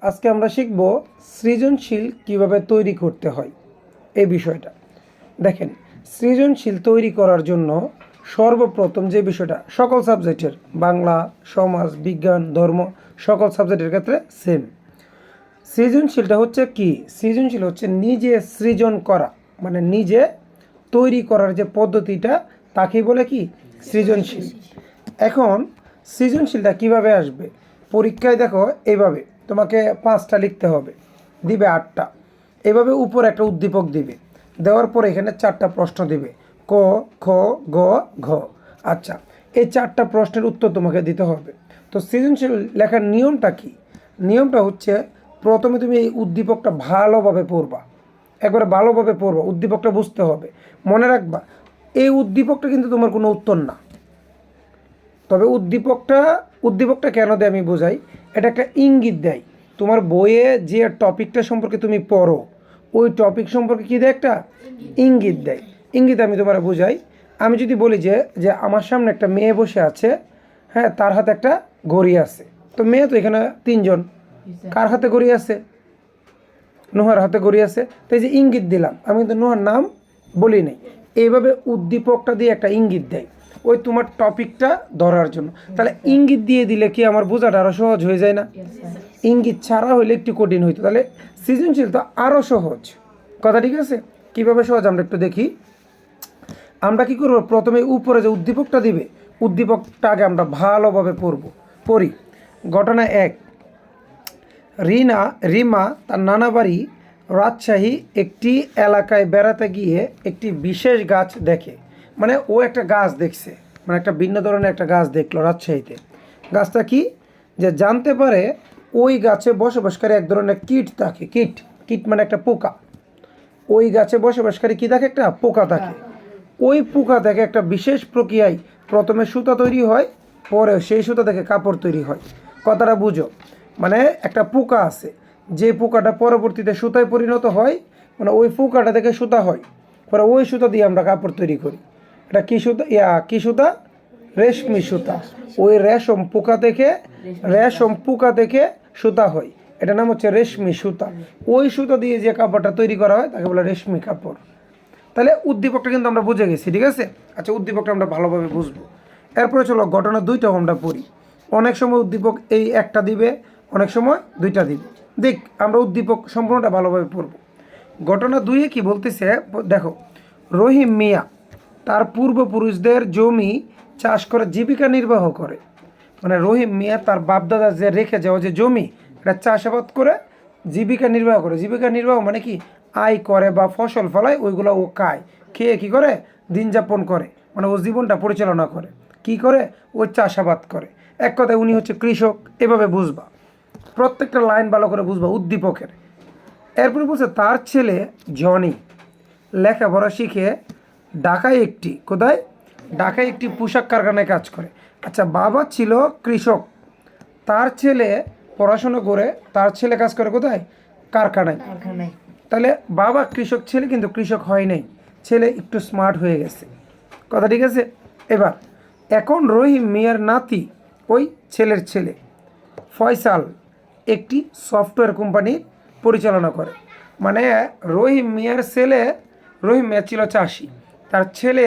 আজকে আমরা শিখব সৃজনশীল কিভাবে তৈরি করতে হয় এই বিষয়টা। দেখেন, সৃজনশীল তৈরি করার জন্য সর্বপ্রথম যে বিষয়টা সকল সাবজেক্টের বাংলা, সমাজ, বিজ্ঞান, ধর্ম সকল সাবজেক্টের ক্ষেত্রে সেম। সৃজনশীলটা হচ্ছে কি? সৃজনশীল হচ্ছে নিজে সৃজন করা, মানে নিজে তৈরি করার যে পদ্ধতিটা তাকেই বলে কি সৃজনশীল। এখন সৃজনশীলটা কিভাবে আসবে? পরীক্ষায় দেখো এইভাবে তোমাকে 5টা লিখতে হবে, দিবে 8টা। এভাবে উপর একটা উদ্দীপক দিবে, দেওয়ার পরে এখানে 4টা প্রশ্ন দিবে, ক, খ, গ, ঘ। আচ্ছা, এই 4টা প্রশ্নের উত্তর তোমাকে দিতে হবে। তো সৃজনশীল লেখার নিয়মটা কি? নিয়মটা হচ্ছে প্রথমে তুমি এই উদ্দীপকটা ভালোভাবে পড়বা, একবারে ভালোভাবে পড়বা, উদ্দীপকটা বুঝতে হবে। মনে রাখবা, এই উদ্দীপকটা কিন্তু তোমার কোনো উত্তর না। তবে উদ্দীপকটা কেন দেয় আমি বোঝাই। এটা একটা ইঙ্গিত দেয়। তোমার বইয়ে যে টপিকটা সম্পর্কে তুমি পড়ো ওই টপিক সম্পর্কে কী দেয়? একটা ইঙ্গিত দেয়। ইঙ্গিত আমি তোমার বোঝাই। আমি যদি বলি যে যে আমার সামনে একটা মেয়ে বসে আছে, হ্যাঁ, তার হাতে একটা ঘড়ি আছে। তো মেয়ে তো এখানে 3জন, কার হাতে ঘড়ি আছে? নোহার হাতে ঘড়ি আছে। তো এই যে ইঙ্গিত দিলাম, আমি কিন্তু নোহার নাম বলি নাই। এইভাবে উদ্দীপকটা দিয়ে একটা ইঙ্গিত দেয় ওই তোমার টপিকটা ধরার জন্য। তাহলে ইঙ্গিত দিয়ে দিলে কি আমার বোঝাটা আরও সহজ হয়ে যায় না? ইঙ্গিত ছাড়া হইলে একটু কঠিন হইতো। তাহলে সৃজনশীল তো আরও সহজ কথা, ঠিক আছে? কীভাবে সহজ আমরা একটু দেখি। আমরা কি করব? প্রথমে উপরে যে উদ্দীপকটা দিবে উদ্দীপকটা আগে আমরা ভালোভাবে পড়ি। ঘটনা 1, রিমা তার নানা বাড়ি রাজশাহী একটি এলাকায় বেড়াতে গিয়ে একটি বিশেষ গাছ দেখে। মানে ও একটা গাছ দেখছে, মানে একটা ভিন্ন ধরনের একটা গাছ দেখলো রাজশাহীতে। গাছটা কি? যে জানতে পারে ওই গাছে বসবাসকারী এক ধরনের কীট থাকে। কীট মানে একটা পোকা। ওই গাছে বসবাসকারী কী থাকে? একটা পোকা থাকে। ওই পোকা থেকে একটা বিশেষ প্রক্রিয়ায় প্রথমে সুতা তৈরি হয়, পরে সেই সুতা থেকে কাপড় তৈরি হয়। কথাটা বুঝো। মানে একটা পোকা আছে, যে পোকাটা পরবর্তীতে সুতায় পরিণত হয়, মানে ওই পোকাটা থেকে সুতা হয়, পরে ওই সুতা দিয়ে আমরা কাপড় তৈরি করি। এটা কী সুতা? কী সুতা? রেশমি সুতা। ওই রেশম পোকা থেকে সুতা হয়, এটা নাম হচ্ছে রেশমি সুতা। ওই সুতা দিয়ে যে কাপড়টা তৈরি করা হয় তাকে বলে রেশমি কাপড়। তাহলে উদ্দীপকটা কিন্তু আমরা বুঝে গেছি, ঠিক আছে? আচ্ছা, উদ্দীপকটা আমরা ভালোভাবে বুঝবো। এরপরে চলো ঘটনা 2টাও আমরা পড়ি। অনেক সময় উদ্দীপক এই একটা দিবে, অনেক সময় 2টা দিবে। দেখ, আমরা উদ্দীপক সম্পূর্ণটা ভালোভাবে পড়ব। ঘটনা 2-এ কি বলতেছে দেখো। রহিম মিয়া তার পূর্বপুরুষদের জমি চাষ করে জীবিকা নির্বাহ করে। মানে রহিম মিয়া তার বাপদাদা যে রেখে যাওয়া যে জমি, এটা চাষাবাদ করে জীবিকা নির্বাহ করে। জীবিকা নির্বাহ মানে কি? আয় করে বা ফসল ফলায়, ওইগুলো ও খায়, খেয়ে কী করে? দিন যাপন করে, মানে ও জীবনটা পরিচালনা করে। কি করে? ও চাষাবাদ করে। এক কথায় উনি হচ্ছে কৃষক। এভাবে বুঝবা, প্রত্যেকটা লাইন ভালো করে বুঝবা উদ্দীপকের। এরপরে বলছে তার ছেলে জনি লেখাপড়া শিখে কোথায়? ঢাকায় একটি পোশাক কারখানায় কাজ করে। আচ্ছা, বাবা ছিল কৃষক, তার ছেলে পড়াশোনা করে, তার ছেলে কাজ করে কোথায়? কারখানায়। তাহলে বাবা কৃষক, ছেলে কিন্তু কৃষক হয় নাই, ছেলে একটু স্মার্ট হয়ে গেছে। কথা ঠিক আছে? এবার এখন রহিম মিয়ার নাতি, ওই ছেলের ছেলে ফয়সাল, একটি সফটওয়্যার কোম্পানির পরিচালনা করে। মানে রহিম মিয়া ছিল চাষি, তার ছেলে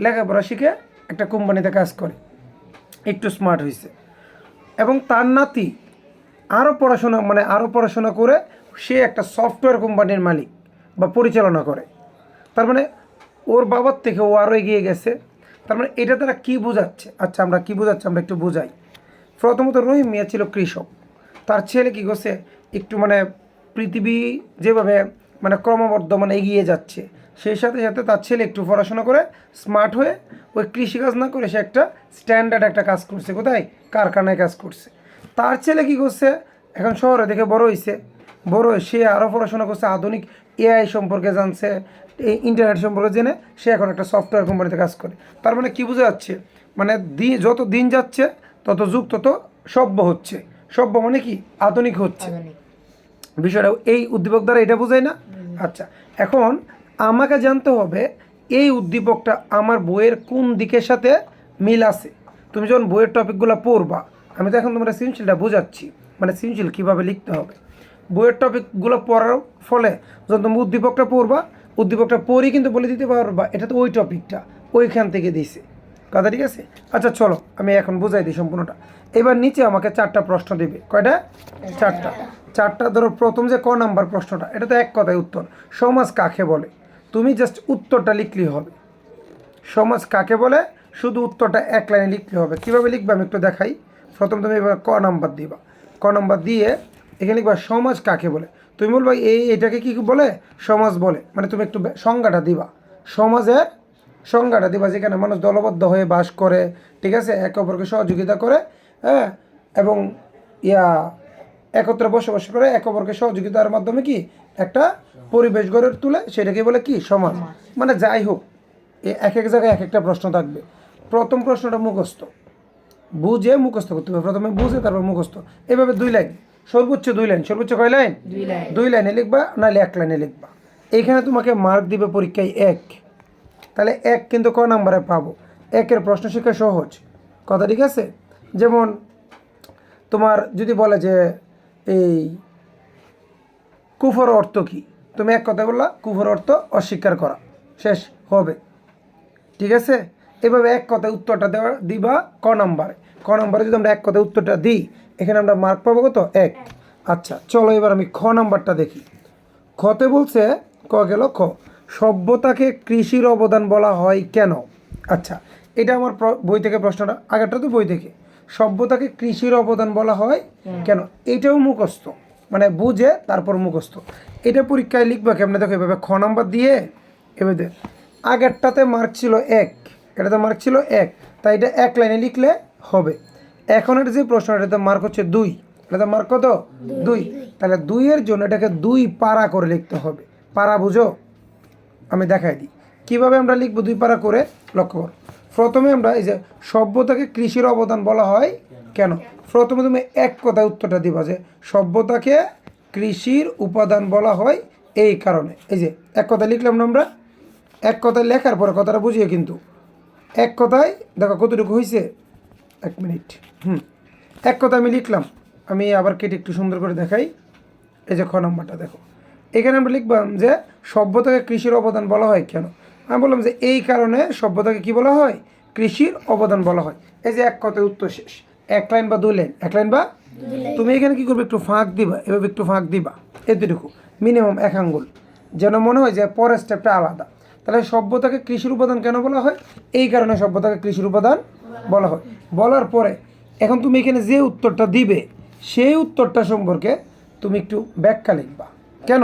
লেখাপড়া শিখে একটা কোম্পানিতে কাজ করে, একটু স্মার্ট হয়েছে। এবং তার নাতি আরও পড়াশোনা করে সে একটা সফটওয়্যার কোম্পানির মালিক বা পরিচালনা করে। তার মানে ওর বাবার থেকে ও আরও এগিয়ে গেছে। তার মানে এটা তারা কী বোঝাচ্ছে? আচ্ছা, আমরা কী বোঝাচ্ছি আমরা একটু বোঝাই। প্রথমত রহিম মিয়া ছিল কৃষক, তার ছেলে কী করছে? একটু মানে পৃথিবী যেভাবে মানে ক্রমবর্ধমান এগিয়ে যাচ্ছে, সেই সাথে সাথে তার ছেলে একটু পড়াশোনা করে স্মার্ট হয়ে ওই কৃষিকাজ না করে সে একটা স্ট্যান্ডার্ড একটা কাজ করছে। কোথায়? কারখানায় কাজ করছে। তার ছেলে কী করছে? এখন শহরে দেখে বড় হয়ে সে আরও পড়াশোনা করছে, আধুনিক এআই সম্পর্কে জানছে, ইন্টারনেট সম্পর্কে জেনে সে এখন একটা সফটওয়্যার কোম্পানিতে কাজ করে। তার মানে কী বোঝা যাচ্ছে? মানে যত দিন যাচ্ছে তত যুগ তত সভ্য হচ্ছে। সভ্য মানে কি? আধুনিক হচ্ছে। বিষয়টা এই উদ্দীপক দ্বারা এটা বোঝায় না? আচ্ছা, এখন আমাকে জানতে হবে এই উদ্দীপকটা আমার বইয়ের কোন দিকের সাথে মিল আছে। তুমি যখন বইয়ের টপিকগুলো পড়বা, আমি তো এখন তোমরা সৃজনশীলটা বোঝাচ্ছি, মানে সৃজনশীল কীভাবে লিখতে হবে। বইয়ের টপিকগুলো পড়ার ফলে যখন তুমি উদ্দীপকটা পড়বা, উদ্দীপকটা পড়েই কিন্তু বলে দিতে পারবা এটা তো ওই টপিকটা, ওইখান থেকে দিছে কথা, ঠিক আছে। আচ্ছা চলো আমি এখন বুঝাই দিই সম্পূর্ণটা। এবার নিচে আমাকে 4টা প্রশ্ন দেবে, কয়টা? 4টা। ধরো প্রথম যে ক নাম্বার প্রশ্নটা, এটা তো এক কথায় উত্তর, সমাজ কাকে বলে। তুমি জাস্ট উত্তরটা লিখলেই হবে। সমাজ কাকে বলে শুধু উত্তরটা এক লাইনে লিখতে হবে। কীভাবে লিখবে আমি একটু দেখাই। প্রথম তুমি এবার ক নাম্বার দিবা, ক নাম্বার দিয়ে এখানে লিখবা সমাজ কাকে বলে। তুমি বলবা এটাকে কী বলে? সমাজ বলে। মানে তুমি একটু সংজ্ঞাটা দিবা, সমাজের সংজ্ঞাটা দিবা, যেখানে মানুষ দলবদ্ধ হয়ে বাস করে, ঠিক আছে, একে অপরকে সহযোগিতা করে, হ্যাঁ, এবং একত্রে বসবাস করে, একে অপরকে সহযোগিতার মাধ্যমে কি একটা পরিবেশ গড়ে তুলে, সেটাকে বলে কি? সমাজ। মানে যাই হোক, এক এক জায়গায় এক একটা প্রশ্ন থাকবে। প্রথম প্রশ্নটা মুখস্থ, বুঝে মুখস্থ করতে হবে। প্রথমে বুঝে তারপর মুখস্থ। এভাবে 2 লাইন, সর্বোচ্চ 2 লাইন। সর্বোচ্চ কয় লাইন? 2 লাইনে লিখবা, নাহলে 1 লাইনে লিখবা। এইখানে তোমাকে মার্ক দিবে পরীক্ষায় 1। তাহলে 1 কিন্তু ক নাম্বারে পাবো। 1-এর প্রশ্ন শিক্ষা সহজ কথা, ঠিক আছে। যেমন তোমার যদি বলে যে এই কুফর অর্থ কি, তুমি এক কথা বললা, কুফর অর্থ অস্বীকার করা, শেষ হবে, ঠিক আছে। এভাবে এক কথায় উত্তরটা দিবা ক নাম্বারে। ক নাম্বারে যদি আমরা এক কথায় উত্তরটা দিই, এখানে আমরা মার্ক পাবো কত? 1। আচ্ছা চলো এবার আমি খ নাম্বারটা দেখি। খতে বলছে, ক গেল খ, সভ্যতাকে কৃষির অবদান বলা হয় কেন? আচ্ছা এটা আমার বই থেকে প্রশ্নটা, আগেরটা তো বই থেকে। সভ্যতাকে কৃষির অবদান বলা হয় কেন, এটাও মুখস্থ, মানে বুঝে তারপর মুখস্থ। এটা পরীক্ষায় লিখবা কেমনে দেখো, এভাবে খ নাম্বার দিয়ে এভাবে। আগেরটাতে মার্ক ছিল 1, এটাতে মার্ক ছিল 1, তাই এটা 1 লাইনে লিখলে হবে। এখন এটা যে প্রশ্ন, এটাতে মার্ক হচ্ছে 2, এটাতে মার্ক কত? 2। তাহলে 2-এর জন্য এটাকে 2 পারা করে লিখতে হবে। পারা বুঝো? আমি দেখাই দিই কীভাবে আমরা লিখবো 2 পারা করে। লক্ষ্য করো, প্রথমে আমরা এই যে সভ্যতাকে কৃষির অবদান বলা হয় কেন, প্রথমে তুমি এক কথায় উত্তরটা দিবা যে সভ্যতাকে কৃষির উপাদান বলা হয় এই কারণে। এই যে এক কথায় লিখলাম না আমরা, এক কথায় লেখার পরে কথাটা বুঝিয়ে কিন্তু এক কথায় দেখো কতটুকু হয়েছে। 1 মিনিট, এক কথা আমি লিখলাম, আমি আবার কেটে একটু সুন্দর করে দেখাই। এই যে খ নাম্বারটা দেখো, এখানে আমরা লিখলাম যে সভ্যতাকে কৃষির অবদান বলা হয় কেন। আমি বললাম যে এই কারণে সভ্যতাকে কি বলা হয়? কৃষির অবদান বলা হয়। এই যে এক কথায় উত্তর শেষ। 1 লাইন বা 2 লাইন, 1 লাইন বা তুমি এখানে কি করবে, একটু ফাঁক দিবা, এভাবে একটু ফাঁক দিবা, এতটুকু মিনিমাম 1 আঙ্গুল, যেন মনে হয় যে পরের স্টেপটা আলাদা। তাহলে সভ্যতাকে কৃষির উপাদান কেন বলা হয়? এই কারণে সভ্যতাকে কৃষির উপাদান বলা হয়। বলার পরে এখন তুমি এখানে যে উত্তরটা দিবে, সেই উত্তরটা সম্পর্কে তুমি একটু ব্যাখ্যা লিখবা। কেন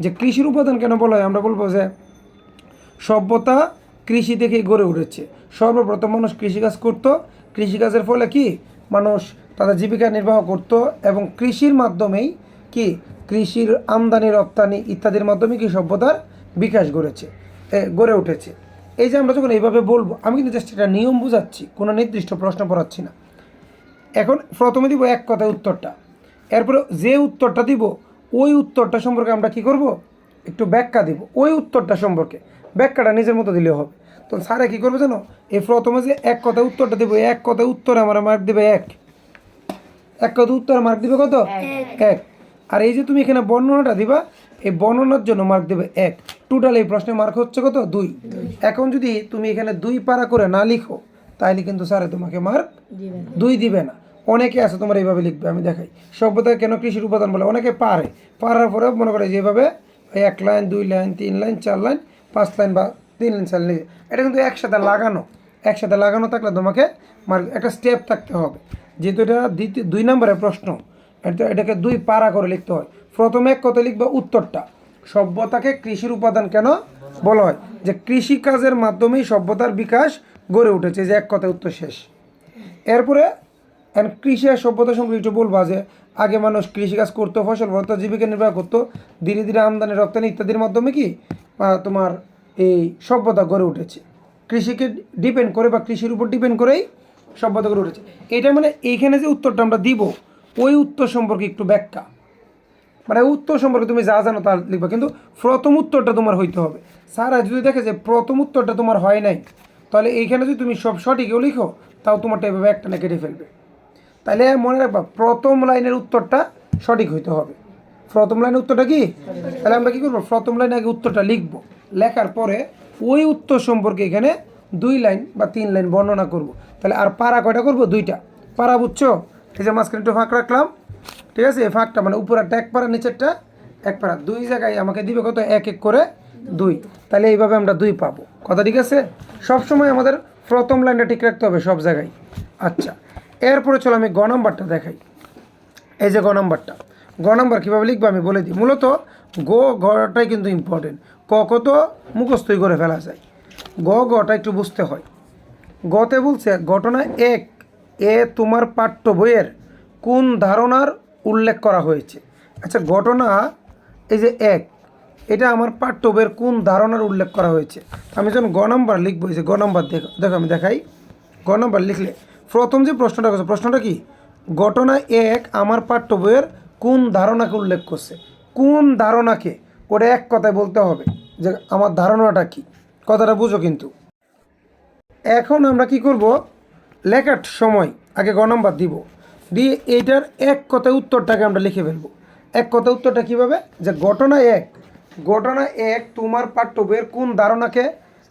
যে কৃষির উপাদান কেন বলা হয়? আমরা বলবো যে সভ্যতা কৃষি থেকেই গড়ে উঠেছে। সর্বপ্রথম মানুষ কৃষিকাজ করত, কৃষিকাজের ফলে কি মানুষ তাদের জীবিকা নির্বাহ করত, এবং কৃষির মাধ্যমেই কি কৃষির আমদানি রপ্তানি ইত্যাদির মাধ্যমে কি সভ্যতার বিকাশ গড়ে উঠেছে। এই যে আমরা যখন এইভাবে বলবো, আমি কিন্তু জাস্ট একটা নিয়ম বুঝাচ্ছি, কোনো নির্দিষ্ট প্রশ্ন পড়াচ্ছি না। এখন প্রথমে দিব এক কথায় উত্তরটা, এরপরে যে উত্তরটা দিব ওই উত্তরটা সম্পর্কে আমরা কি করব, একটু ব্যাখ্যা দিব। ওই উত্তরটা সম্পর্কে ব্যাখ্যাটা নিজের মতো দিলে হবে। তো স্যারে কী করবে জানো, এই প্রথমে যে এক কথায় উত্তরটা দেবো, এক কথায় উত্তরে আমার মার্ক দেবে 1, এক কথায় উত্তরে মার্ক দিবে কত? 1। আর এই যে তুমি এখানে বর্ণনাটা দিবা, এই বর্ণনার জন্য মার্ক দেবে 1। টোটাল এই প্রশ্নে মার্ক হচ্ছে কত? 2। এখন যদি তুমি এখানে 2 পারা করে না লিখো, তাহলে কিন্তু স্যারে তোমাকে মার্ক 2 দিবে না। অনেকে আছে তোমার এইভাবে লিখবে, আমি দেখাই। সভ্যতা কেন কৃষির উপাদান বলে, অনেকে পারার পরে মনে করে যেভাবে 1 line 2 line 3 line 4 line 5 line বা 3 লাইন 4 লাইন, এটা কিন্তু একসাথে লাগানো থাকলে তোমাকে মার্ক একটা স্টেপ থাকতে হবে। যেহেতু এটা 2 নম্বরের প্রশ্ন, এটাকে 2 পারা করে লিখতে হয়। প্রথমে এক কথা লিখবে উত্তরটা, সভ্যতাকে কৃষির উপাদান কেন বলা হয়, যে কৃষিকাজের মাধ্যমেই সভ্যতার বিকাশ গড়ে উঠেছে, যে এক কথায় উত্তর শেষ। এরপরে কৃষি আর সভ্যতা সম্পর্কে একটু বলবা যে আগে মানুষ কৃষিকাজ করতো, ফসল ফলাতো, জীবিকা নির্বাহ করতো, ধীরে ধীরে আমদানি রপ্তানি ইত্যাদির মাধ্যমে কি তোমার এই সভ্যতা গড়ে উঠেছে। কৃষিকে ডিপেন্ড করে বা কৃষির উপর ডিপেন্ড করেই সভ্যতা গড়ে উঠেছে। এটা মানে এইখানে যে উত্তরটা আমরা দিব, ওই উত্তর সম্পর্কে একটু ব্যাখ্যা, মানে উত্তর সম্পর্কে তুমি যা জানো তা লিখবা, কিন্তু প্রথম উত্তরটা তোমার হইতে হবে। স্যার যদি দেখে যে প্রথম উত্তরটা তোমার হয় নাই, তাহলে এইখানে যদি তুমি সব সঠিকও লিখো, তাও তোমারটা এভাবে একটা না কেটে ফেলবে। তাহলে মনে রাখবা প্রথম লাইনের উত্তরটা সঠিক হইতে হবে। প্রথম লাইনের উত্তরটা কি? তাহলে আমরা কী করবো, প্রথম লাইনে আগে উত্তরটা লিখবো, লেখার পরে ওই উত্তর সম্পর্কে এখানে 2 লাইন বা 3 লাইন বর্ণনা করব। তাহলে আর পারা কয়টা করবো? 2টা পারা, বুঝছো? এই যে মাঝখানে একটু ফাঁক রাখলাম, ঠিক আছে? এই ফাঁকটা মানে উপরেরটা 1 পারা, নিচেরটা 1 পারা, 2 জায়গায় আমাকে দিবে কত? 1 করে 2। তাহলে এইভাবে আমরা 2 পাবো। কথা ঠিক আছে? সবসময় আমাদের প্রথম লাইনটা ঠিক রাখতে হবে সব জায়গায়। আচ্ছা, এরপরে চলো আমি গ নাম্বারটা দেখাই। এই যে গ নাম্বারটা, গ নাম্বার কীভাবে লিখবো আমি বলে দিই। মূলত গটাই কিন্তু ইম্পর্টেন্ট, কত মুখস্থই করে ফেলা যায়, গটা একটু বুঝতে হয়। গতে বলছে ঘটনা 1 এ তোমার পাঠ্য বইয়ের কোন ধারণার উল্লেখ করা হয়েছে। আচ্ছা, ঘটনা এই যে 1, এটা আমার পাঠ্য বইয়ের কোন ধারণার উল্লেখ করা হয়েছে। আমি যখন গ নাম্বার লিখবো, এই যে গ নাম্বার দেখো আমি দেখাই। গ নাম্বার লিখলে প্রথম যে প্রশ্নটা করছে, প্রশ্নটা কি? ঘটনা 1 আমার পাঠ্য বইয়ের কোন ধারণাকে উল্লেখ করছে। কোন ধারণাকে, ওটা এক কথায় বলতে হবে যে আমার ধারণাটা কি। কথাটা বুঝো কিন্তু। এখন আমরা কি করব, লেখার সময় আগে গ নাম্বার দিব, দিয়ে এইটার এক কথায় উত্তরটাকে আমরা লিখে ফেলবো। এক কথায় উত্তরটা কীভাবে? যে ঘটনা 1 তোমার পাঠ্য বইয়ের কোন ধারণাকে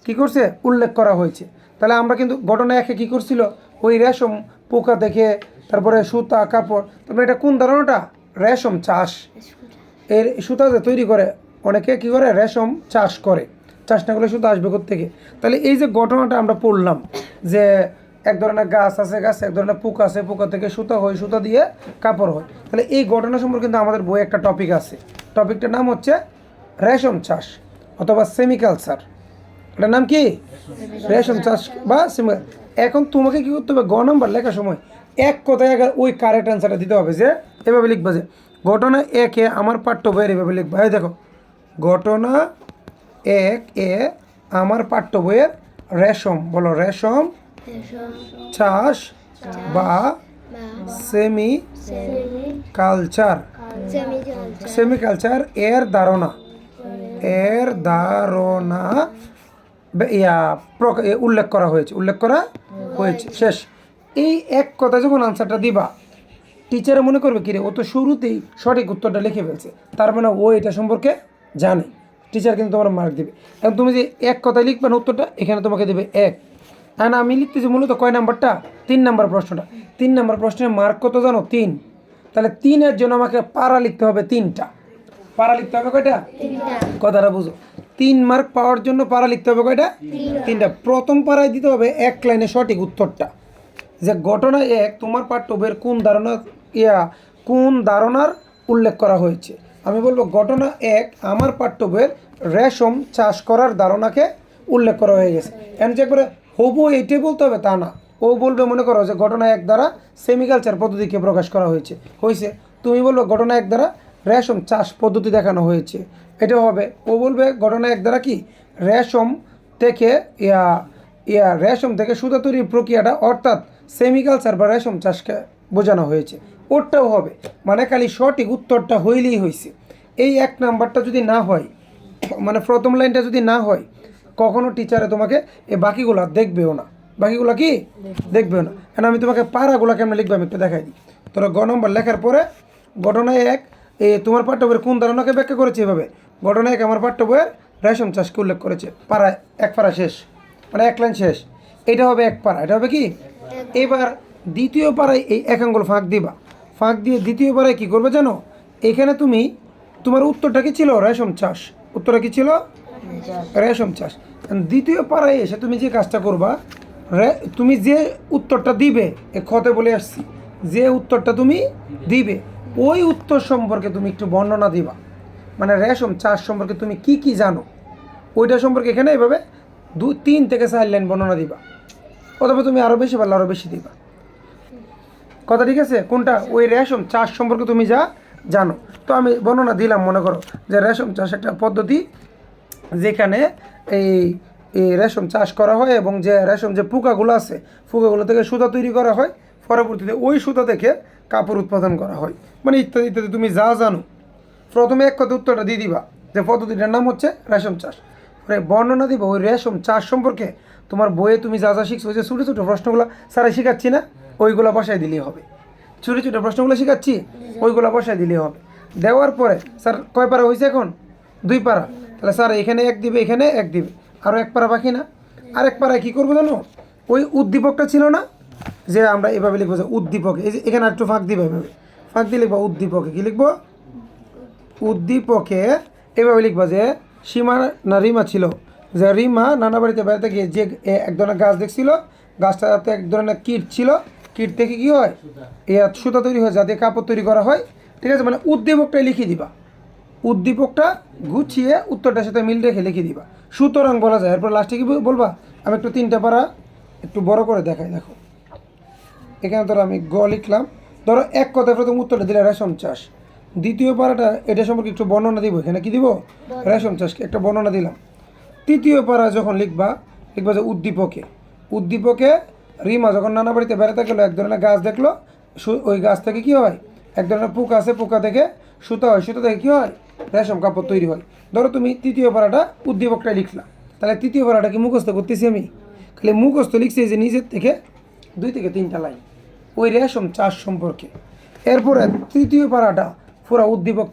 কী করছে? উল্লেখ করা হয়েছে। তাহলে আমরা কিন্তু ঘটনা 1 কী করছিল? ওই রেশম পোকা দেখে, তারপরে সুতা কাপড়, তারপরে এটা কোন ধারণাটা? রেশম চাষ। এর সুতা যে তৈরি করে, অনেকে কী করে? রেশম চাষ করে। চাষ না করলে সুতা আসবে কোত্থেকে? তাহলে এই যে ঘটনাটা আমরা পড়লাম যে এক ধরনের গাছ আছে, গাছে এক ধরনের পোকা আছে, পোকা থেকে সুতা হয়, সুতা দিয়ে কাপড় হয়। তাহলে এই ঘটনা সম্পর্কে কিন্তু আমাদের বইয়ে একটা টপিক আছে, টপিকটার নাম হচ্ছে রেশম চাষ অথবা সেমিকালচার। এটার নাম কি? রেশম চাষ বা সেমিকালচার। এখন তোমাকে কী করতে হবে, গ নাম্বার লেখার সময় এক কথায় আগে ওই কারেক্ট অ্যান্সারটা দিতে হবে। যে এভাবে লিখবা যে ঘটনা 1 এ আমার পাঠ্য বইয়ের, এভাবে লিখবা। এই দেখো, ঘটনা 1 এ আমার পাঠ্য বইয়ের রেশম, বলো রেশম চাষ বা সেমিকালচার এর ধারণা উল্লেখ করা হয়েছে। শেষ। এই এক কথা যখন আনসারটা দিবা, টিচারে মনে করবে কিরে ও তো শুরুতেই সঠিক উত্তরটা লিখে ফেলছে, তার মানে ও এটা সম্পর্কে জানে। টিচার কিন্তু তোমার মার্ক দেবে। এখন তুমি যে এক কথায় লিখবে না উত্তরটা, এখানে তোমাকে দেবে 1। আর আমি লিখতেছি মূলত কয় নাম্বারটা? 3 নাম্বার প্রশ্নটা। 3 নাম্বার প্রশ্নের মার্ক কত জানো? 3। তাহলে 3-এর জন্য আমাকে পারা লিখতে হবে 3টা। পারা লিখতে হবে কয়টা? কথাটা বুঝো, 3 মার্ক পাওয়ার জন্য পারা লিখতে হবে কয়টা? 3টা। প্রথম পারায় দিতে হবে 1 লাইনে সঠিক উত্তরটা, যে ঘটনা 1 তোমার পাঠ্য বইয়ের কোন ধারণার উল্লেখ করা হয়েছে। আমি বলবো ঘটনা 1 আমার পাঠ্য বইয়ের রেশম চাষ করার ধারণাকে উল্লেখ করা হয়ে গেছে। এমন যে একবারে হবু এইটাই বলতে হবে তা না। ও বলবে মনে করো যে ঘটনা 1 দ্বারা সেমিকালচার পদ্ধতিকে প্রকাশ করা হয়েছে। তুমি বলবে ঘটনা 1 দ্বারা রেশম চাষ পদ্ধতি দেখানো হয়েছে, এটাও হবে। ও বলবে ঘটনা 1 দ্বারা কি রেশম থেকে রেশম থেকে সুতা তৈরির প্রক্রিয়াটা অর্থাৎ সেমিকালচার বা রেশম চাষকে বোঝানো হয়েছে, ওরটাও হবে। মানে খালি সঠিক উত্তরটা হইলেই হয়েছে। এই 1 নাম্বারটা যদি না হয়, মানে প্রথম লাইনটা যদি না হয়, কখনো টিচারে তোমাকে এই বাকিগুলো দেখবেও না। বাকিগুলো কি দেখবেও না। কারণ আমি তোমাকে পারাগুলো কেমন লিখবে আমি একটু দেখাই দিই। তোরা গ নম্বর লেখার পরে ঘটনা 1 তোমার পাঠ্য বইয়ের কোন ধারণাকে ব্যাখ্যা করেছে, এভাবে ঘটনা 1 আমার পাঠ্য বইয়ের রেশম চাষকে উল্লেখ করেছে। পাড়ায় 1 পারা শেষ, মানে 1 লাইন শেষ। এটা হবে 1 পারা, এটা হবে কি? এবার দ্বিতীয় পাড়ায় এই 1 আঙ্গুল ফাঁক দিবা। ফাঁক দিয়ে দ্বিতীয় পাড়ায় কী করবে জানো? এখানে তোমার উত্তরটা কি ছিল? রেশম চাষ। উত্তরটা কি ছিল? রেশম চাষ। দ্বিতীয় পাড়ায় এসে তুমি যে কাজটা করবা, তুমি যে উত্তরটা দিবে, খতে বলে আসছি, যে উত্তরটা তুমি দিবে ওই উত্তর সম্পর্কে তুমি একটু বর্ণনা দিবা। মানে রেশম চাষ সম্পর্কে তুমি কি কি জানো ওইটা সম্পর্কে এখানে এভাবে 3 থেকে 4 লাইন বর্ণনা দিবা। অথবা তুমি আরও বেশি পারলে আরও বেশি দিবা। কথা ঠিক আছে? কোনটা? ওই রেশম চাষ সম্পর্কে তুমি যা জানো। তো আমি বর্ণনা দিলাম, মনে করো যে রেশম চাষ একটা পদ্ধতি যেখানে এই রেশম চাষ করা হয় এবং যে রেশম যে পোকাগুলো আছে, পোকাগুলো থেকে সুতা তৈরি করা হয়, পরবর্তীতে ওই সুতা থেকে কাপড় উৎপাদন করা হয়, মানে ইত্যাদি ইত্যাদি তুমি যা জানো। প্রথমে এক কথা উত্তরটা দিয়ে দিবা যে পদ্ধতিটার নাম হচ্ছে রেশম চাষ। মানে বর্ণনা দিব ওই রেশম চাষ সম্পর্কে। তোমার বইয়ে তুমি যা যা শিখছো, ওই যে ছোটো ছোটো প্রশ্নগুলো স্যারা শিখাচ্ছি না, ওইগুলো বাসায় দিলেই হবে। ছোটো ছোটো প্রশ্নগুলো শেখাচ্ছি, ওইগুলো বসায় দিলেই হবে। দেওয়ার পরে স্যার কয় পারা হয়েছে এখন? 2 পারা। তাহলে স্যার এখানে 1 দিবে, এখানে 1 দিবে, আরও 1 পারা বাকি না? আর 1 পারায় কী করবো জানো? ওই উদ্দীপকটা ছিল না যে আমরা এভাবে লিখবো যে উদ্দীপকে, এই যে এখানে একটু ফাঁক দিবে, এভাবে ফাঁক দিয়ে লিখবো উদ্দীপকে। কী লিখবো? উদ্দীপকে এভাবে লিখবো যে সীমা না রিমা ছিল, যে রিমা নানা বাড়িতে বেড়াতে গিয়ে যে এক ধরনের গাছ দেখছিল, গাছটাতে এক ধরনের কীট ছিল, কীট থেকে কী হয়? এ সুতা তৈরি হয়, যাতে কাপড় তৈরি করা হয়। ঠিক আছে, মানে উদ্দীপকটাই লিখে দিবা, উদ্দীপকটা গুছিয়ে উত্তরটার সাথে মিল রেখে লিখে দিবা। সুতরাং বলা যায়। এরপর লাস্টে কি বলবা? আমি একটু 3টা পারা একটু বড় করে দেখাই। দেখো এখানে ধরো আমি গ লিখলাম, ধরো এক কথায় প্রথম উত্তরটা দিলে রেশম চাষ। দ্বিতীয় পারাটা এটা সম্পর্কে একটু বর্ণনা দিব, এখানে কি দিব? রেশম চাষকে একটা বর্ণনা দিলাম। তৃতীয় পারা যখন লিখবা যে উদ্দীপকে, উদ্দীপকে রিমা যখন নানা বাড়িতে বেড়াতে গেলো, এক ধরনের গাছ দেখলো, ওই গাছ থেকে কী হয়? এক ধরনের পোকা আছে, পোকা থেকে সুতা হয়, সুতা থেকে কী হয়? রেশম কাপড় তৈরি হয়। ধরো তুমি তৃতীয় পারাটা উদ্দীপকটাই লিখলা, তাহলে তৃতীয় পারাটা কি মুখস্থ করতেছি আমি? খালি মুখস্থ লিখছি যে নিজের থেকে 2 থেকে 3টা লাইন ওই রেশম চাষ সম্পর্কে। এরপরে তৃতীয় পারাটা পুরো উদ্দীপক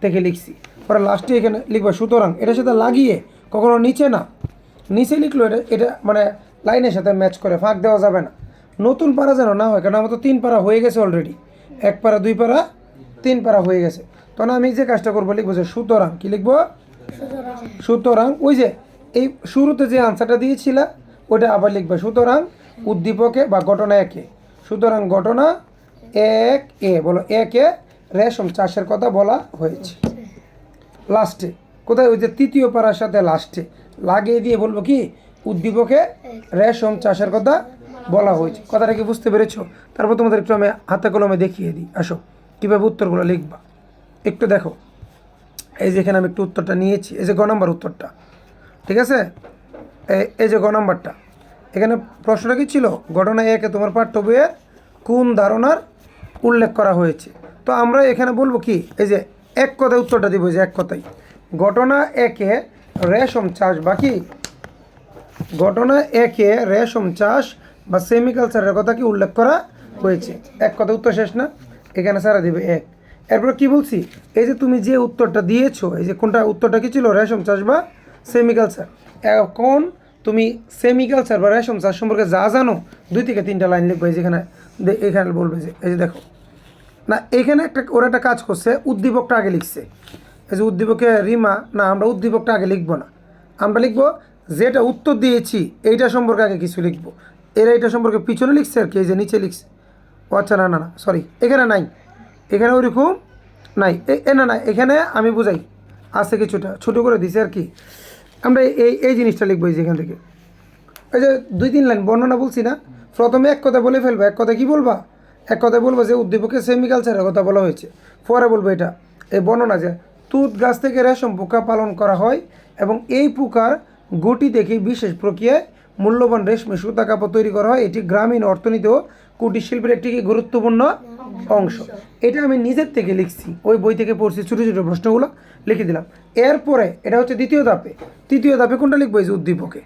থেকে লিখছি। পরে লাস্টে এখানে লিখবা সুতরাং, এটার সাথে লাগিয়ে, কখনো নিচে না, নিচে লিখলো এটা মানে লাইনের সাথে ম্যাচ করে, ফাঁক দেওয়া যাবে না। নতুন পারা যেন না হয়, কারণ আমার তো 3 পারা হয়ে গেছে অলরেডি, 1 পারা 2 পারা 3 পারা হয়ে গেছে। তখন আমি যে কাজটা করবো লিখবো যে সুতরাং, কী লিখবো? সুতরাং ওই যে এই শুরুতে যে আনসারটা দিয়েছিল ওইটা আবার লিখবে, সুতরাং উদ্দীপকে বা ঘটনা একে, সুতরাং ঘটনা 1 বলো 1 রেশম চাষের কথা বলা হয়েছে। লাস্টে কোথায়? ওই যে তৃতীয় পারার সাথে লাস্টে লাগিয়ে দিয়ে বলবো কি? উদ্দীপকে রেশম চাষের কথা বলা হয়েছে। কথাটা কি বুঝতে পেরেছো? তারপর তোমাদের একটু আমি হাতে কলমে দেখিয়ে দিই, আসো কীভাবে উত্তরগুলো লিখবা একটু দেখো। এই যে এখানে আমি একটু উত্তরটা নিয়েছি, এই যে গ নম্বর উত্তরটা, ঠিক আছে? এই যে গ নম্বরটা, এখানে প্রশ্নটা কী ছিল? ঘটনা 1 তোমার পাঠ্য বইয়ে কোন ধারণার উল্লেখ করা হয়েছে? তো আমরা এখানে বলবো কি? এই যে এক কথায় উত্তরটা দিব, যে এক কথাই ঘটনা 1 রেশম চাষ বা কি? ঘটনা 1 রেশম চাষ বা সেমিকালচারের কথা কি উল্লেখ করা হয়েছে? এক কথা উত্তর শেষ না? এখানে সারা দিবে 1। এরপর কি বলছি? এই যে তুমি যে উত্তরটা দিয়েছো, এই যে কোনটা উত্তরটা কী ছিল? রেশম চাষ বা সেমিকালচার। এখন তুমি সেমিকালচার বা রেশম চাষ সম্পর্কে যা জানো 2 থেকে 3টা লাইন লিখবে। যেখানে এখানে বলবে যে এই যে দেখো না, এখানে ওরা একটা কাজ করছে, উদ্দীপকটা আগে লিখছে। এই যে উদ্দীপকে রিমা, না আমরা উদ্দীপকটা আগে লিখবো না, আমরা লিখবো যেটা উত্তর দিয়েছি এইটা সম্পর্কে আগে কিছু লিখবো। এরা এটা সম্পর্কে পিছনে লিখছে আর কি, এই যে নিচে লিখছে। ও আচ্ছা, না না না সরি, এখানে নাই, এখানে ওইরকম নাই, না এখানে আমি বুঝাই, আছে কিছুটা ছোটো করে দিছে আর কি। আমরা এই জিনিসটা লিখবো এই যে এখান থেকে, এই যে 2-3 লাইন বর্ণনা বলছি না, প্রথমে এক কথা বলে ফেলবো। এক কথা কি বলবা? এক কথায় বলবো যে উদ্দীপকে সেমিকালচারের কথা বলা হয়েছে। পরে বলবো এটা এই বর্ণনা যে তুঁত গাছ থেকে রেশম পোকা পালন করা হয় এবং এই পোকার গুটি থেকে বিশেষ প্রক্রিয়ায় মূল্যবান রেশমি সুতা কাপড় তৈরি করা হয়। এটি গ্রামীণ অর্থনীতি ও কুটির শিল্পের একটি গুরুত্বপূর্ণ অংশ। এটা আমি নিজের থেকে লিখছি, ওই বই থেকে পড়ছি, ছোটো ছোটো প্রশ্নগুলো লিখে দিলাম। এরপরে এটা হচ্ছে দ্বিতীয় ধাপে। তৃতীয় ধাপে কোনটা লিখবো? এই যে উদ্দীপকে,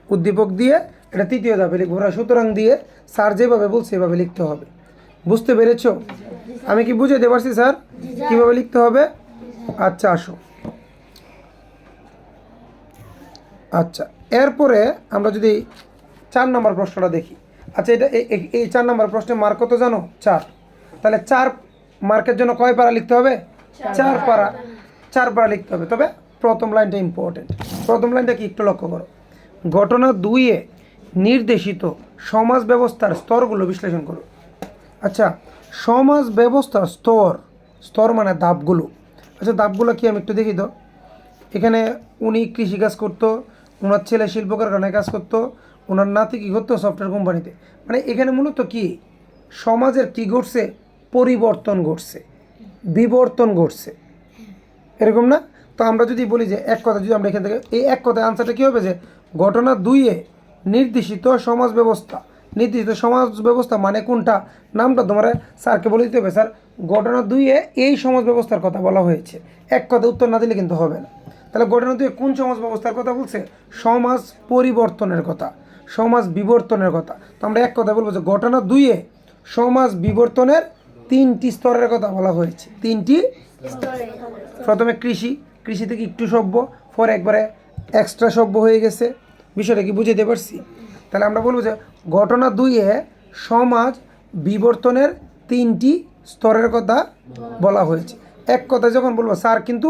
উদ্দীপক দিয়ে এটা তৃতীয় ধাপে লিখবো। ওরা সুতরাং দিয়ে স্যার যেভাবে বলছে এভাবে লিখতে হবে। বুঝতে পেরেছো? আমি কি বুঝে দিতে পারছি স্যার কীভাবে লিখতে হবে? আচ্ছা আসো, আচ্ছা এরপরে আমরা যদি 4 নম্বর প্রশ্নটা দেখি। আচ্ছা এটা এই 4 নম্বর প্রশ্নে মার্ক কত জানো? 4। তাহলে 4 মার্কের জন্য কয় পারা লিখতে হবে? 4 পারা। 4 পারা লিখতে হবে। তবে প্রথম লাইনটা ইম্পর্টেন্ট। প্রথম লাইনটা কি একটু লক্ষ্য করো। ঘটনা 2 নির্দেশিত সমাজ ব্যবস্থার স্তরগুলো বিশ্লেষণ করো। আচ্ছা, সমাজ ব্যবস্থার স্তর, স্তর মানে ধাপগুলো। আচ্ছা ধাপগুলো কি আমি একটু দেখি তো। এখানে উনি কৃষিকাজ করতো, ওনার ছেলে শিল্প কারখানায় কাজ করতো, ওনার নাতি কী করতো? সফটওয়্যার কোম্পানিতে। মানে এখানে মূলত কি সমাজের কী ঘটছে? পরিবর্তন ঘটছে, বিবর্তন ঘটছে, এরকম না? তো আমরা যদি বলি যে এক কথা, যদি আমরা এখান থেকে এই এক কথায় আনসারটা কী হবে? যে ঘটনা 2 নির্দেশিত সমাজ ব্যবস্থা। নির্দিষ্ট সমাজ ব্যবস্থা মানে কোনটা? নামটা তোমার স্যারকে বলে দিতে হবে, স্যার ঘটনা 2 এই সমাজ ব্যবস্থার কথা বলা হয়েছে। এক কথা উত্তর না দিলে কিন্তু হবে না। তাহলে ঘটনা 2 কোন সমাজ ব্যবস্থার কথা বলছে? সমাজ পরিবর্তনের কথা, সমাজ বিবর্তনের কথা। তো আমরা এক কথা বলবো যে ঘটনা 2 সমাজ বিবর্তনের তিনটি স্তরের কথা বলা হয়েছে। তিনটি প্রথমে কৃষি, কৃষি থেকে একটু সভ্য, পরে একবারে এক্সট্রা সভ্য হয়ে গেছে। বিষয়টা কি বুঝাতে পারছি? তাহলে আমরা বলবো যে ঘটনা 2-এ সমাজ বিবর্তনের তিনটি স্তরের কথা বলা হয়েছে। এক কথায় যখন বলবো স্যার, কিন্তু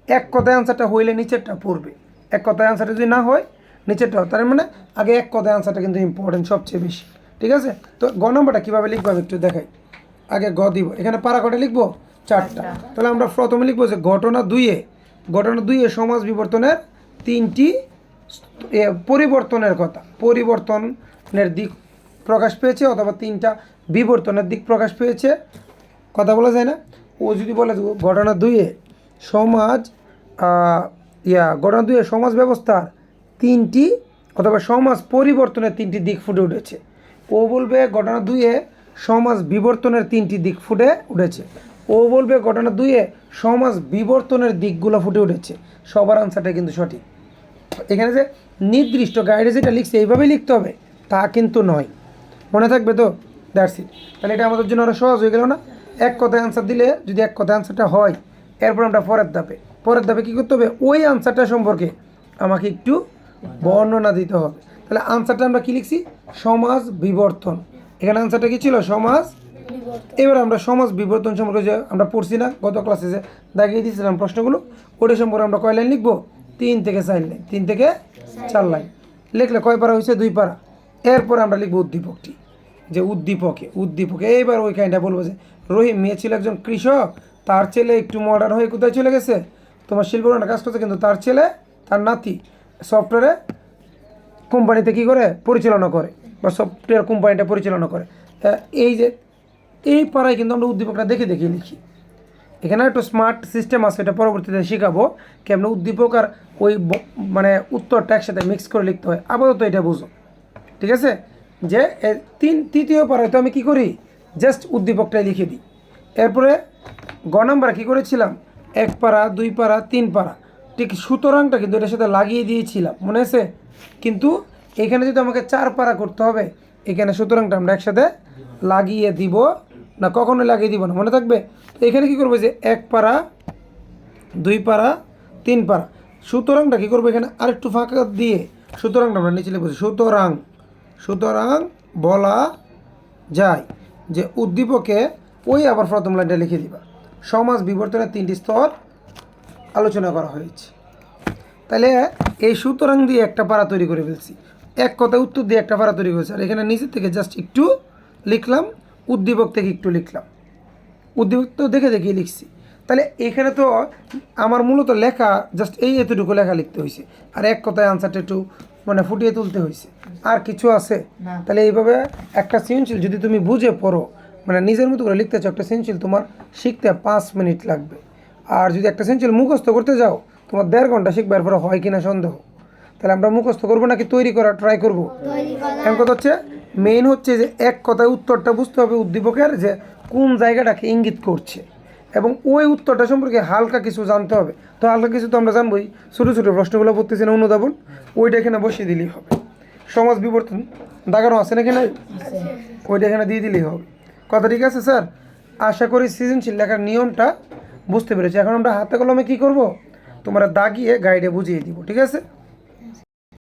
এক কথায় আনসারটা হইলে নিচেরটা পড়বে, এক কথায় আনসারটা যদি না হয় নিচেরটা, তার মানে আগে এক কথায় আনসারটা কিন্তু ইম্পর্টেন্ট সবচেয়ে বেশি। ঠিক আছে? তো গ নম্বরটা কীভাবে লিখবো আমি একটু দেখাই। আগে গ দিব, এখানে পারা কটা লিখবো? 4টা। তাহলে আমরা প্রথমে লিখবো যে ঘটনা 2-এ সমাজ বিবর্তনের তিনটি পরিবর্তনের কথা, পরিবর্তনের দিক প্রকাশ পেয়েছে, অথবা তিনটা বিবর্তনের দিক প্রকাশ পেয়েছে, কথা বলা যায় না। ও যদি বলে ঘটনা 2-এ সমাজ ঘটনা 2-এ সমাজ ব্যবস্থার তিনটি অথবা সমাজ পরিবর্তনের তিনটি দিক ফুটে উঠেছে, ও বলবে ঘটনা 2-এ সমাজ বিবর্তনের তিনটি দিক ফুটে উঠেছে, ও বলবে ঘটনা 2-এ সমাজ বিবর্তনের দিকগুলো ফুটে উঠেছে। সবার আনসারটা কিন্তু সঠিক। এখানে যে নির্দিষ্ট গাইডে যেটা লিখছে এইভাবেই লিখতে হবে তা কিন্তু নয়, মনে থাকবে তো? That's it. তাহলে এটা আমাদের জন্য আরও সহজ হয়ে গেল না? এক কথায় আনসার দিলে যদি এক কথায় আনসারটা হয়, এরপর আমরা পরের ধাপে কী করতে হবে? ওই আনসারটা সম্পর্কে আমাকে একটু বর্ণনা দিতে হবে। তাহলে আনসারটা আমরা কী লিখছি? সমাজ বিবর্তন। এখানে আনসারটা কী ছিল? সমাজ। এবার আমরা সমাজ বিবর্তন সম্পর্কে যে আমরা পড়ছি না গত ক্লাসে, যে দাগিয়ে দিয়েছিলাম প্রশ্নগুলো, ওটা সম্পর্কে আমরা কয় লাইন লিখবো? 3 থেকে 4 লাইন। 3 থেকে 4 লাইন লিখলে কয় পারা হয়েছে? 2 পারা। এরপর আমরা লিখবো উদ্দীপকটি, যে উদ্দীপকে এইবার ওইখানটা বলবো যে রহিম মেয়ে ছিল একজন কৃষক, তার ছেলে একটু মডার্ন হয়ে কোথায় চলে গেছে? তোমার শিল্পকর্মে কাজ করছে, কিন্তু তার ছেলে, তার নাতি সফটওয়্যারে কোম্পানিতে কী করে? পরিচালনা করে, বা সফটওয়্যার কোম্পানিটা পরিচালনা করে। এই যে এই পাড়ায় কিন্তু আমরা উদ্দীপকটা দেখে লিখি। এখানে একটু স্মার্ট সিস্টেম আছে, এটা পরবর্তীতে শেখাবো কেমন উদ্দীপক আর ওই মানে উত্তরটা একসাথে মিক্স করে লিখতে হয়। আপাতত এটা বুঝো, ঠিক আছে? যে তৃতীয় পাড়ায় তো আমি কী করি? জাস্ট উদ্দীপকটাই লিখে দিই। এরপরে গ নাম্বার কী করেছিলাম? 1 পারা, 2 পারা, 3 পারা, ঠিক সুতরাংটা কিন্তু এটার সাথে লাগিয়ে দিয়েছিলাম, মনে আছে? কিন্তু এখানে যদি আমাকে 4 পারা করতে হবে, এখানে সুতরাংটা আমরা একসাথে লাগিয়ে দিব না, কখনো লাগিয়ে দিব না, মনে থাকবে? তো এখানে কী করবো? যে 1 পারা, 2 পারা, 3 পারা, সুতরাংটা কী করবো? এখানে আরেকটু ফাঁকা দিয়ে সুতরাংটা আমরা নিচে লিখবো। সুতরাং বলা যায় যে উদ্দীপকে ওই আবার প্রথম লাইনটা লিখে দিবা, সমাজ বিবর্তনের 3টি স্তর আলোচনা করা হয়েছে। তাহলে এই সুতরাং দিয়ে একটা পারা তৈরি করে ফেলছি, এক কথায় উত্তর দিয়ে একটা পারা তৈরি করেছি। আর এখানে নিচের থেকে জাস্ট একটু লিখলাম, উদ্দীপক থেকে একটু লিখলাম, উদ্দীপক তো দেখে লিখছি। তাহলে এখানে তো আমার মূলত লেখা জাস্ট এতটুকু লেখা লিখতে হয়েছে, আর এক কথায় আনসারটা একটু মানে ফুটিয়ে তুলতে হয়েছে, আর কিছু আছে? তাহলে এইভাবে একটা সৃজনশীল যদি তুমি বুঝে পড়ো, মানে নিজের মতো করে লিখতে চাও, একটা সৃজনশীল তোমার শিখতে 5 মিনিট লাগবে। আর যদি একটা সৃজনশীল মুখস্থ করতে যাও, তোমার 1.5 ঘন্টা শিখবে, এরপরে হয় কিনা সন্দেহ। তাহলে আমরা মুখস্থ করবো নাকি তৈরি করা ট্রাই করবো? এখন কথা হচ্ছে, মেইন হচ্ছে যে এক কথায় উত্তরটা বুঝতে হবে উদ্দীপকের, যে কোন জায়গাটাকে ইঙ্গিত করছে, এবং ওই উত্তরটা সম্পর্কে হালকা কিছু জানতে হবে। তো হালকা কিছু তো আমরা জানবোই, ছোটো ছোটো প্রশ্নগুলো পড়তেছি না অনুধাবন, ওইটা এখানে বসিয়ে দিলেই হবে। সমাজ বিবর্তন দাগানো আছে নাকি নাই? ওইটা এখানে দিয়ে দিলেই হবে। কথা ঠিক আছে স্যার? আশা করি সৃজনশীল লেখার নিয়মটা বুঝতে পেরেছি। এখন আমরা হাতে কলমে কী করব? তোমরা দাগিয়ে গাইডে বুঝিয়ে দিব, ঠিক আছে?